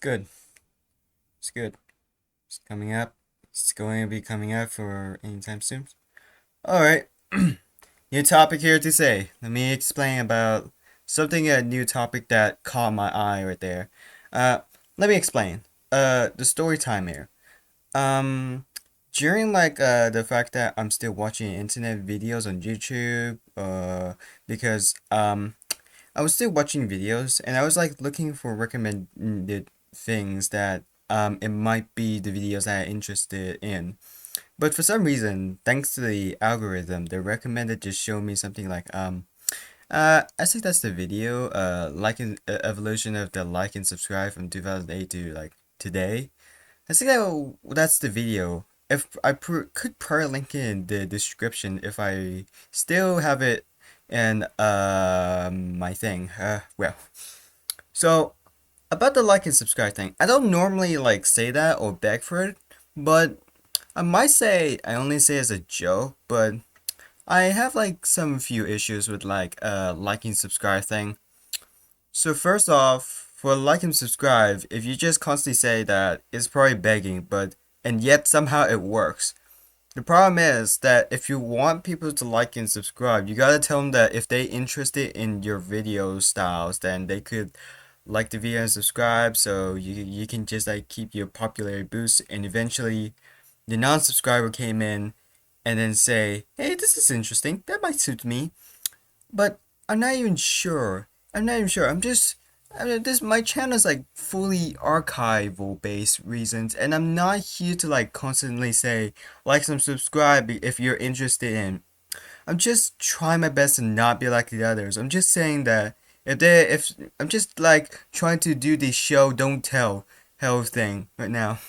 good. It's good. It's coming up. It's going to be coming up for anytime soon. Alright. New topic here to say. Let me explain about a new topic that caught my eye right there. Uh, Let me explain. The story time here. Um, During the fact that I'm still watching internet videos on YouTube, because I was still watching videos and I was like looking for recommended things that it might be the videos that I'm interested in. But for some reason, thanks to the algorithm, the recommended just showed me something like I think that's the video evolution of the like and subscribe from 2008 to like today. I think that's the video. If I could probably link it in the description if I still have it in my thing. So about the like and subscribe thing, I don't normally like say that or beg for it, but I might say I only say as a joke, but I have like some few issues with liking subscribe thing. So first off, for like and subscribe, if you just constantly say that, it's probably begging, but and yet somehow it works. The problem is that if you want people to like and subscribe, you gotta tell them that if they interested in your video styles, then they could like the video and subscribe, so you can just like keep your popularity boost, and eventually the non-subscriber came in and then say, hey, this is interesting, that might suit me. But I'm not even sure. I'm not even sure. I mean, this my channel is like fully archival based reasons, and I'm not here to like constantly say like and subscribe if you're interested in. I'm just trying my best to not be like the others. I'm just saying that if I'm just like trying to do the show don't tell hell thing right now.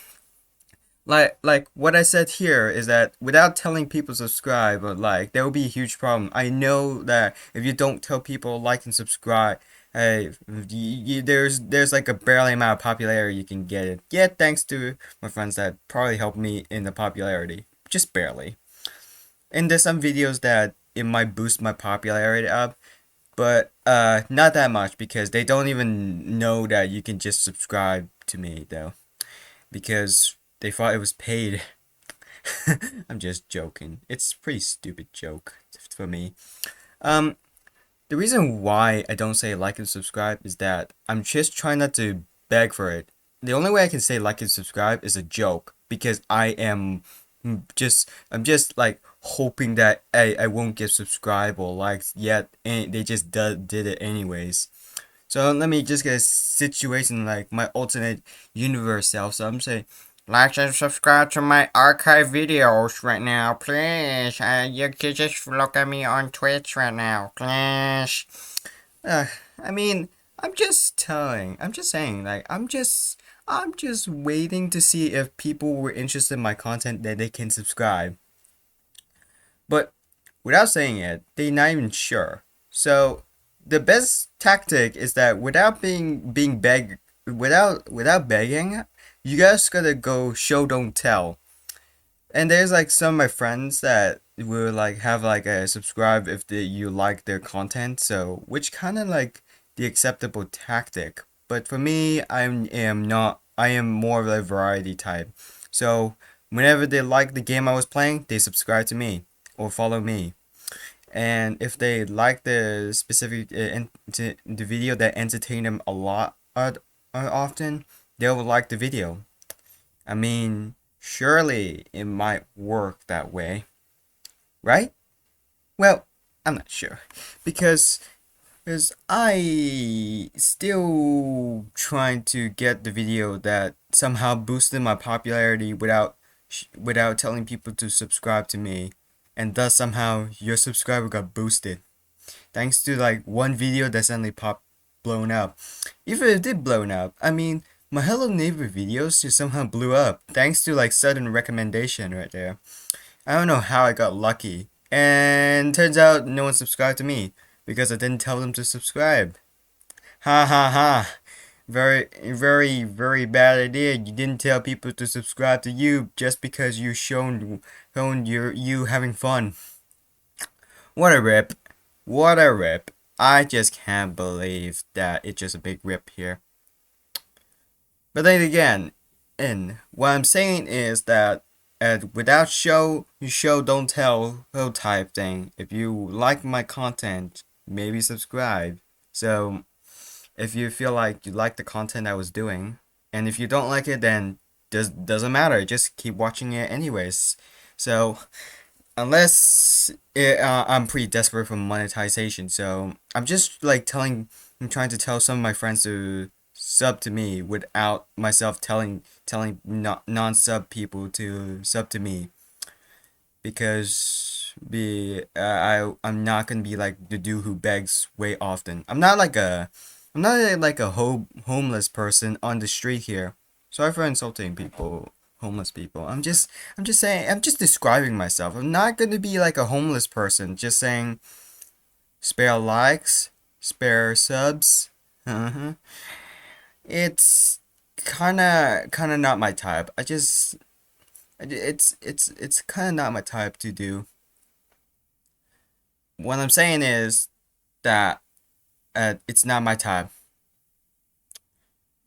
Like what I said here is that without telling people subscribe or like, there will be a huge problem. I know that if you don't tell people like and subscribe, hey, there's like a barely amount of popularity you can get it. Yeah, thanks to my friends that probably helped me in the popularity, just barely. And there's some videos that it might boost my popularity up, but not that much because they don't even know that you can just subscribe to me though, because they thought it was paid. I'm just joking. It's a pretty stupid joke for me. Um, the reason why I don't say like and subscribe is that I'm just trying not to beg for it. The only way I can say like and subscribe is a joke because I'm just like hoping that I won't get subscribe or likes yet, and they just did it anyways. So let me just get a situation like my alternate universe self. So I'm saying, like and subscribe to my archive videos right now, please. You can just look at me on Twitch right now, please. Uh, I mean, I'm just saying, like, I'm just waiting to see if people were interested in my content that they can subscribe. But without saying it, they're not even sure. So the best tactic is that without begging, you guys gotta go show don't tell. And there's like some of my friends that will like have like a subscribe if you like their content, so which kind of like the acceptable tactic. But for me, I am more of a variety type. So whenever they like the game I was playing, they subscribe to me or follow me. And if they like the specific the video that entertain them a lot often, they'll like the video. I mean, surely it might work that way, right? Well, I'm not sure because I still trying to get the video that somehow boosted my popularity without telling people to subscribe to me, and thus somehow your subscriber got boosted thanks to like one video that suddenly popped blown up. Even if it did blown up, I mean, my Hello Neighbor videos just somehow blew up thanks to like sudden recommendation right there. I don't know how I got lucky. And turns out no one subscribed to me because I didn't tell them to subscribe. Ha ha ha. Very bad idea. You didn't tell people to subscribe to you just because shown you having fun. What a rip. What a rip. I just can't believe that it's just a big rip here. But then again, and what I'm saying is that without show don't tell type thing. If you like my content, maybe subscribe. So if you feel like you like the content I was doing, and if you don't like it, then doesn't matter. Just keep watching it anyways. So I'm pretty desperate for monetization, so I'm just like I'm trying to tell some of my friends to sub to me without myself telling non-sub people to sub to me because I'm not gonna be like the dude who begs way often. I'm not like a homeless person on the street here. Sorry for insulting people, homeless people. I'm just saying I'm just describing myself. I'm not gonna be like a homeless person. Just saying spare likes, spare subs. Uh-huh. It's kinda not my type. It's kind of not my type to do. What I'm saying is that it's not my type.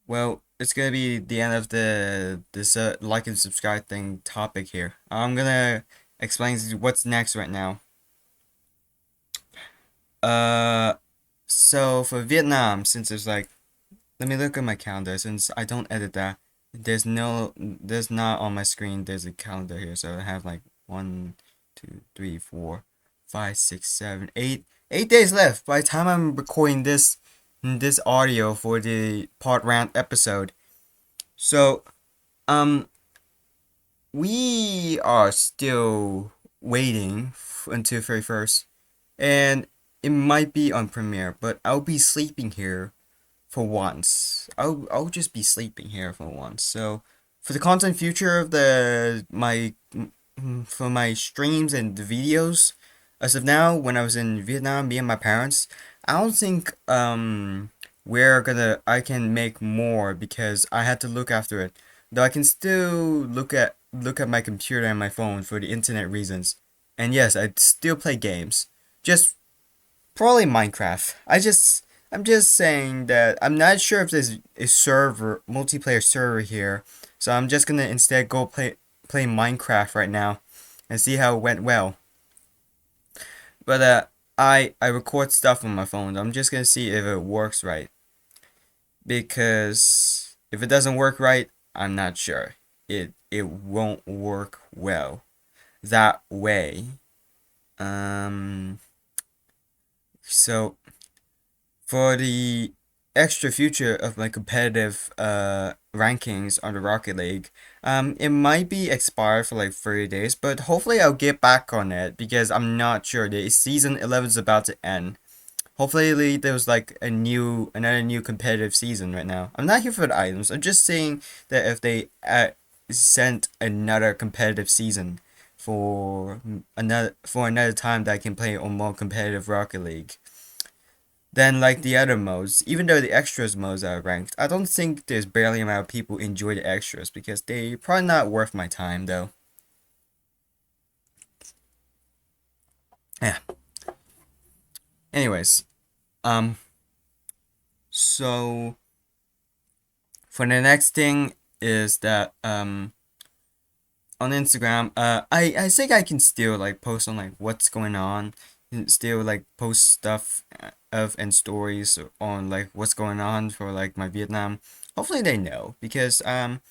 Well, it's gonna be the end of this like and subscribe thing topic here. I'm gonna explain what's next right now. Uh, so for Vietnam, since there's like, let me look at my calendar. Since I don't edit that, there's not on my screen. There's a calendar here, so I have like 8 days left. By the time I'm recording this audio for the Podrant episode. So, um, we are still waiting until 31st, and it might be on premiere, but I'll be sleeping here for once. I'll just be sleeping here for once. So, for the content future of for my streams and the videos, as of now, when I was in Vietnam, me and my parents, I don't think I can make more because I had to look after it. Though I can still look at my computer and my phone for the internet reasons. And yes, I still play games. Just probably Minecraft. I'm just saying that I'm not sure if there's a multiplayer server here. So I'm just gonna instead go play Minecraft right now and see how it went well. But I record stuff on my phone. I'm just gonna see if it works right. Because if it doesn't work right, I'm not sure. It won't work well that way. Um so for the extra future of my competitive rankings on the Rocket League, it might be expired for like 30 days, but hopefully I'll get back on it because I'm not sure. The season 11 is about to end. Hopefully there's like another new competitive season right now. I'm not here for the items. I'm just saying that if they sent another competitive season for another time that I can play on more competitive Rocket League. Then like the other modes, even though the extras modes are ranked, I don't think there's barely amount of people enjoy the extras because they probably not worth my time though. Yeah. Anyways, um, so for the next thing is that on Instagram, I think I can still like post on like what's going on, and still like post stuff of and stories on like what's going on for like my Vietnam. Hopefully they know because I'm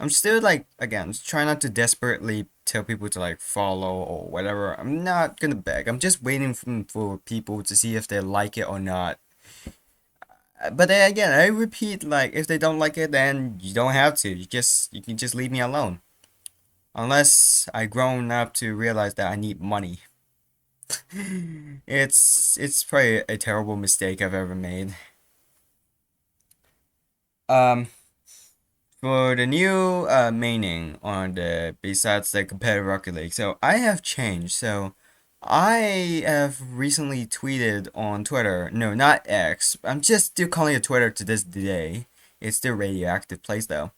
still like again trying not to desperately tell people to like follow or whatever. I'm not gonna beg. I'm just waiting for people to see if they like it or not. But then again, I repeat, like if they don't like it, then you don't have to. You can just leave me alone. Unless I grown up to realize that I need money. It's probably a terrible mistake I've ever made. Um, for the new maining on the besides the competitive Rocket League, so I have changed. So I have recently tweeted on Twitter. No, not X. I'm just still calling it Twitter to this day. It's still radioactive place though.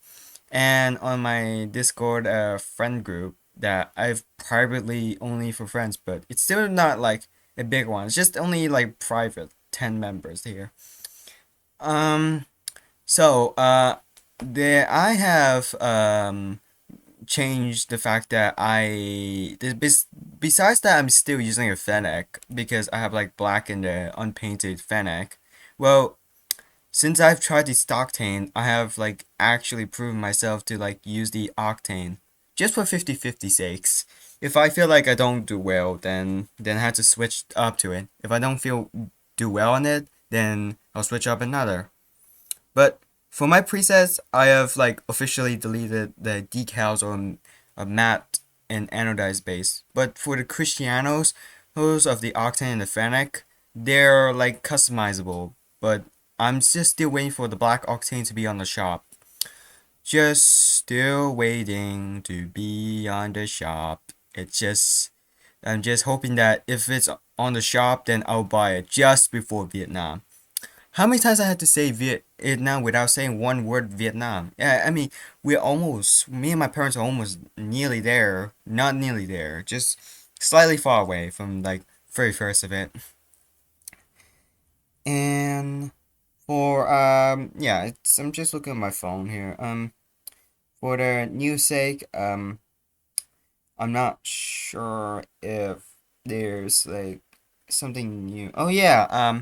And on my Discord friend group that I've privately only for friends, but it's still not like a big one. It's just only like private, 10 members here. Um, so I have changed the fact that besides that I'm still using a Fennec because I have like black in the unpainted Fennec. Well, since I've tried the Octane, I have like actually proven myself to like use the Octane just for 50-50 sakes. If I feel like I don't do well, then I have to switch up to it. If I don't feel do well on it, then I'll switch up another. But for my presets, I have like officially deleted the decals on a matte and anodized base. But for the Cristianos, those of the Octane and the Fennec, they're like customizable. But I'm just still waiting for the black Octane to be on the shop. Just still waiting to be on the shop. I'm just hoping that if it's on the shop, then I'll buy it just before Vietnam. How many times I had to say Vietnam without saying one word Vietnam? Yeah, I mean, me and my parents are almost nearly there. Not nearly there, just slightly far away from like very first of it. And for yeah, I'm just looking at my phone here. For the news sake, I'm not sure if there's like something new. Oh yeah,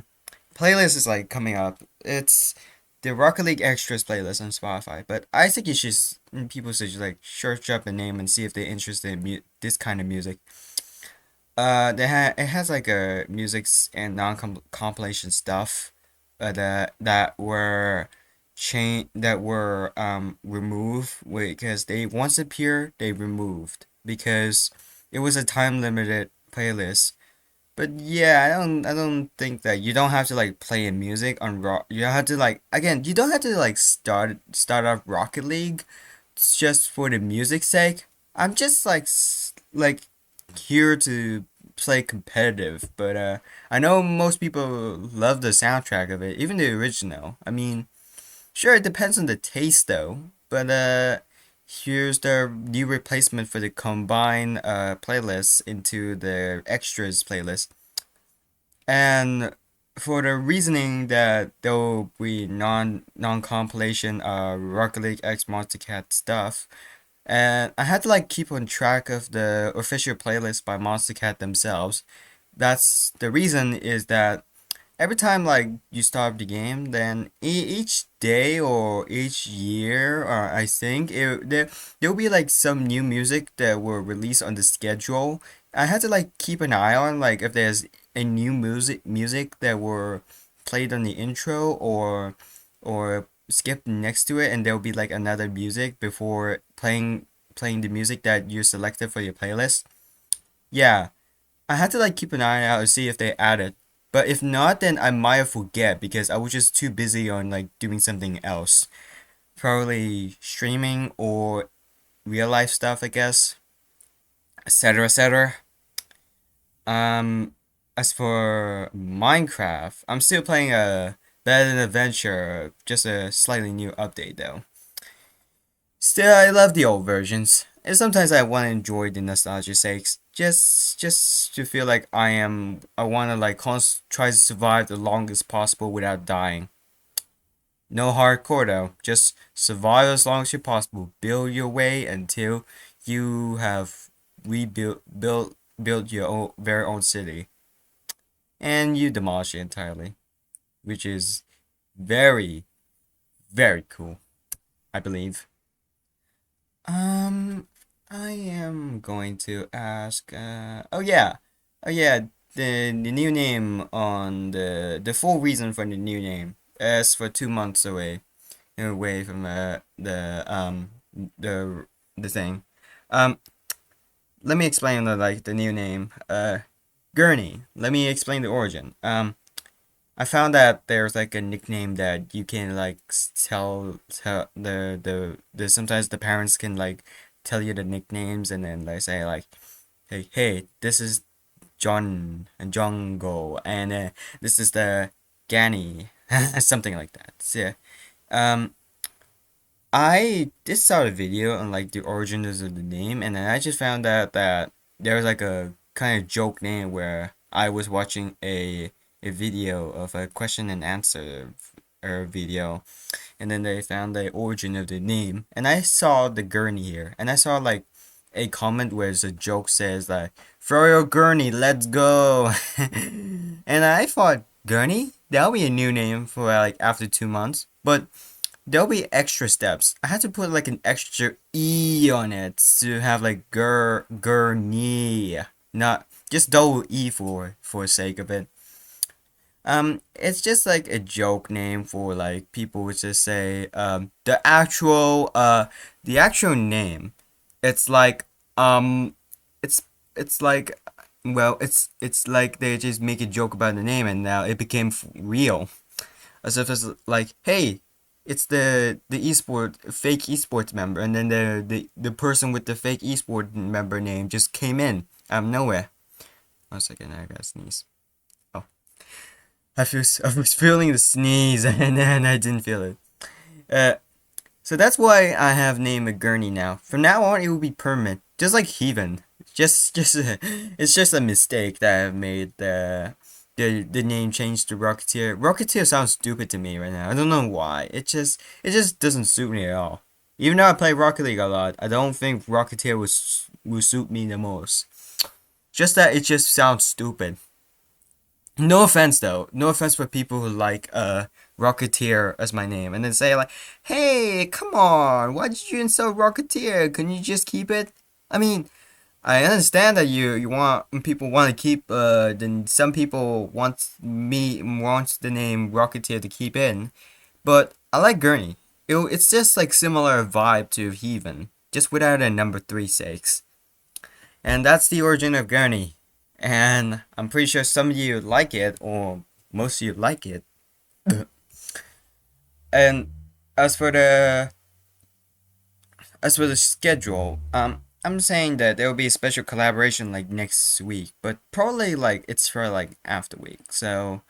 playlist is like coming up. It's the Rocket League Extras playlist on Spotify. But I think people should just like search up the name and see if they're interested in this kind of music. It has like a music and non compilation stuff, that were removed because they once appeared they removed because it was a time limited playlist. But yeah, I don't think that you don't have to like play in music on rock. You have to like again, you don't have to like start off Rocket League just for the music's sake. I'm just like like here to play competitive, but I know most people love the soundtrack of it, even the original. I mean, sure it depends on the taste though, but here's the new replacement for the combined playlist into the extras playlist. And for the reasoning that there will be non compilation Rocket League X Monster Cat stuff, and I had to like keep on track of the official playlist by Monster Cat themselves. That's the reason is that every time like you start the game, then each day or each year, or I think there'll be like some new music that will release on the schedule. I had to like keep an eye on like if there's a new music that were played on the intro or skip next to it, and there'll be like another music before playing the music that you selected for your playlist. Yeah, I had to like keep an eye out to see if they added. But if not, then I might forget because I was just too busy on like doing something else. Probably streaming or real life stuff, I guess. Etc. etc. Um as for Minecraft, I'm still playing a Bed and Adventure, just a slightly new update though. Still, I love the old versions, and sometimes I want to enjoy the nostalgia sakes, just to feel like I want to like try to survive the longest possible without dying. No hardcore though, just survive as long as you possible. Build your way until you have built your very own city, and you demolish it entirely, which is very very cool, I believe. Um, I am going to ask. Oh yeah. The new name on the full reason for the new name is for 2 months away from the the thing. Um, let me explain the new name. Gurney. Let me explain the origin. I found that there's like a nickname that you can like tell the sometimes the parents can like tell you the nicknames and then they say like hey this is John and Jongo and this is the Ganny something like that. So, yeah. Um I just saw a video on like the origins of the name, and then I just found out that there was like a kind of joke name where I was watching a video of a question and answer video, and then they found the origin of the name. And I saw the Gurney here, and I saw like a comment where a joke says like "Throw your Gurney, let's go," and I thought Gurney that'll be a new name for like after 2 months, but there'll be extra steps. I had to put like an extra E on it to have like Gurney, not just double E for sake of it. It's just like a joke name for like people would just say the actual name. It's like um it's it's like well it's like they just make a joke about the name and now it became real. As if it's like, hey, it's the esport fake esports member, and then the person with the fake esport member name just came in out of nowhere. 1 second, I gotta sneeze. Oh, I was feeling the sneeze and then I didn't feel it. Uh, so that's why I have named Gurney now. From now on, it will be permanent, just like Heathen. Just it's just a mistake that I've made. The name change to Rocketeer. Rocketeer sounds stupid to me right now. I don't know why. It just doesn't suit me at all. Even though I play Rocket League a lot, I don't think Rocketeer will suit me the most. Just that it just sounds stupid. No offense though. No offense for people who like Rocketeer as my name and then say like, "Hey, come on. Why did you insult Rocketeer? Can you just keep it?" I mean, I understand that you want people want to keep then some people wants the name Rocketeer to keep in, but I like Gurney. It's just like similar vibe to Heathen, just without a number three sakes. And that's the origin of Gurney. And I'm pretty sure some of you like it, or most of you like it. And as for the as for the schedule, I'm saying that there will be a special collaboration like next week, but probably like it's for like after week. So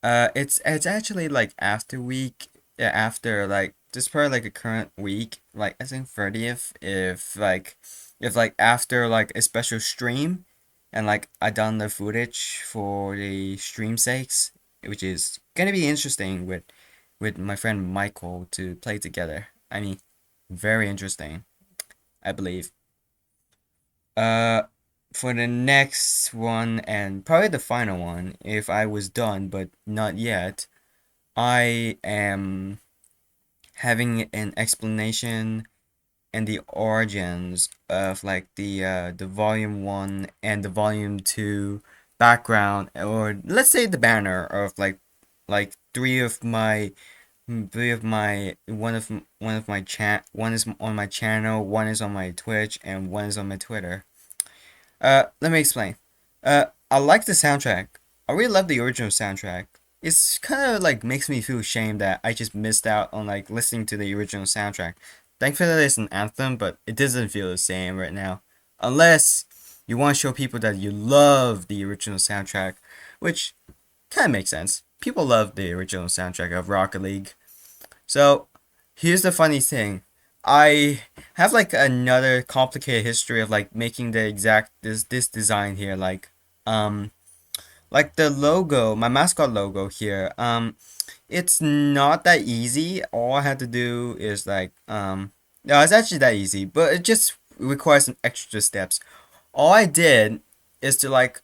it's actually like after week, yeah, after like just probably like a current week, like I think 30th, if like after like a special stream, and like I done the footage for the stream sakes, which is gonna be interesting with my friend Michael to play together. I mean, very interesting, I believe. Uh, for the next one and probably the final one, if I was done but not yet, I am having an explanation and the origins of like the volume 1 and the volume 2 background, or let's say the banner of like three of my one of my one is on my channel, one is on my Twitch, and one is on my Twitter. Let me explain. I like the soundtrack. I really love the original soundtrack. It's kind of like makes me feel ashamed that I just missed out on like listening to the original soundtrack. Thankfully, it's an anthem, but it doesn't feel the same right now. Unless you want to show people that you love the original soundtrack, which kind of makes sense. People love the original soundtrack of Rocket League. So, here's the funny thing. I have like another complicated history of like making the exact this design here like the logo, my mascot logo here. It's not that easy. All I had to do is like no, it's actually that easy, but it just requires some extra steps. All I did is to like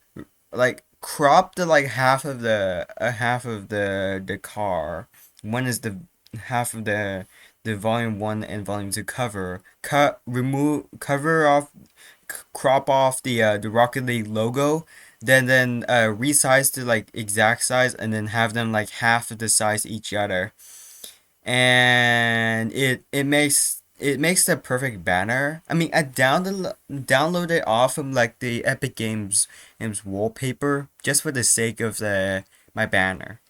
crop the like half of the car. One is the half of the volume 1 and volume 2 cover off, crop off the Rocket League logo, then resize to like exact size, and then have them like half of the size each other, and it makes the perfect banner. I mean, I downloaded it off from like the Games wallpaper just for the sake of the my banner.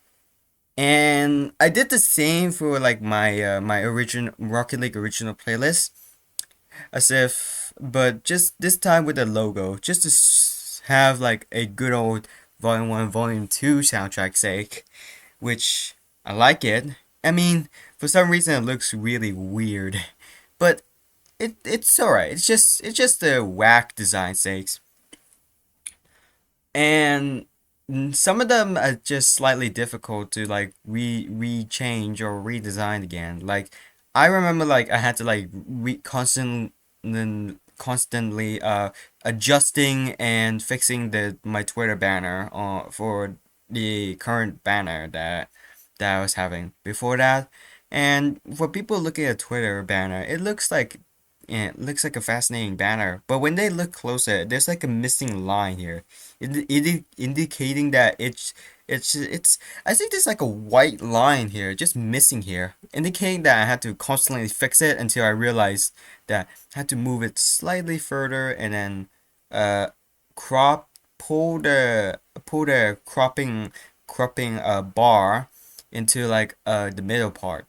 And I did the same for like my original Rocket League original playlist, as if, but just this time with the logo, just to have like a good old Volume 1, Volume 2 soundtrack sake, which I like it. I mean, for some reason it looks really weird, but it's alright. It's just the whack design sakes. And some of them are just slightly difficult to like rechange or redesign again. Like I remember like I had to like constantly adjusting and fixing the my Twitter banner for the current banner that I was having before that. And for people looking at Twitter banner, it looks like a fascinating banner. But when they look closer, there's like a missing line here, indicating that it's. I think there's like a white line here, just missing here, indicating that I had to constantly fix it until I realized that I had to move it slightly further and then uh crop pull the cropping bar into like the middle part.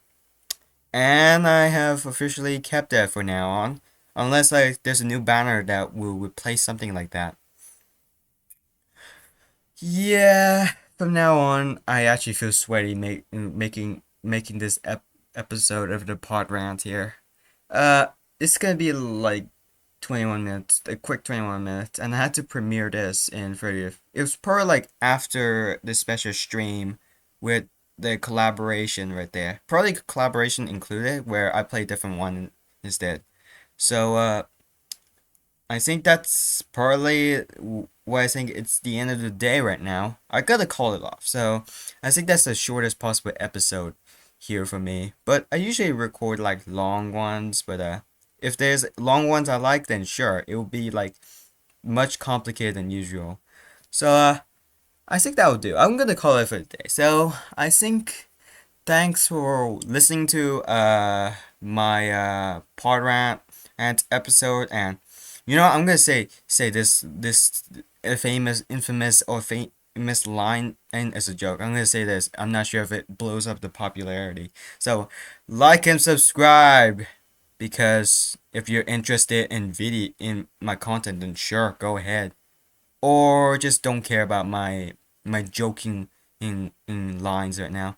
And I have officially kept that for now on, unless like there's a new banner that will replace something like that. Yeah, from now on, I actually feel sweaty making this episode of the Podrant here. Uh, it's gonna be like 21 minutes, a quick 21 minutes, and I had to premiere this in 30th. It was probably like after the special stream with the collaboration right there. Probably collaboration included, where I play different one instead. So, I think that's probably why I think it's the end of the day right now. I gotta call it off. So I think that's the shortest possible episode here for me. But I usually record like long ones. But if there's long ones I like, then sure, it will be like much complicated than usual. So I think that will do. I'm gonna call it for the day. So I think thanks for listening to my pod rant and episode. And I'm gonna say this famous infamous or famous line and as a joke. I'm gonna say this. I'm not sure if it blows up the popularity. So like and subscribe, because if you're interested in video in my content, then sure, go ahead. Or just don't care about my joking in lines right now.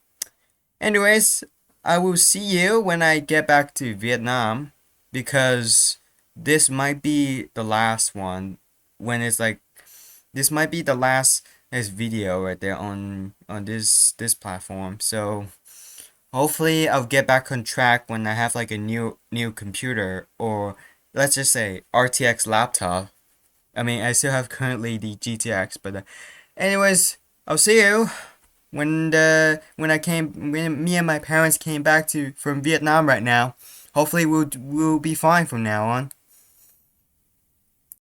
Anyways, I will see you when I get back to Vietnam, because this might be the last one. When it's like this might be the last this video right there on this platform. So hopefully I'll get back on track when I have like a new computer, or let's just say RTX laptop. I mean, I still have currently the GTX, but anyways, I'll see you when me and my parents came back to from Vietnam right now. Hopefully we'll be fine from now on.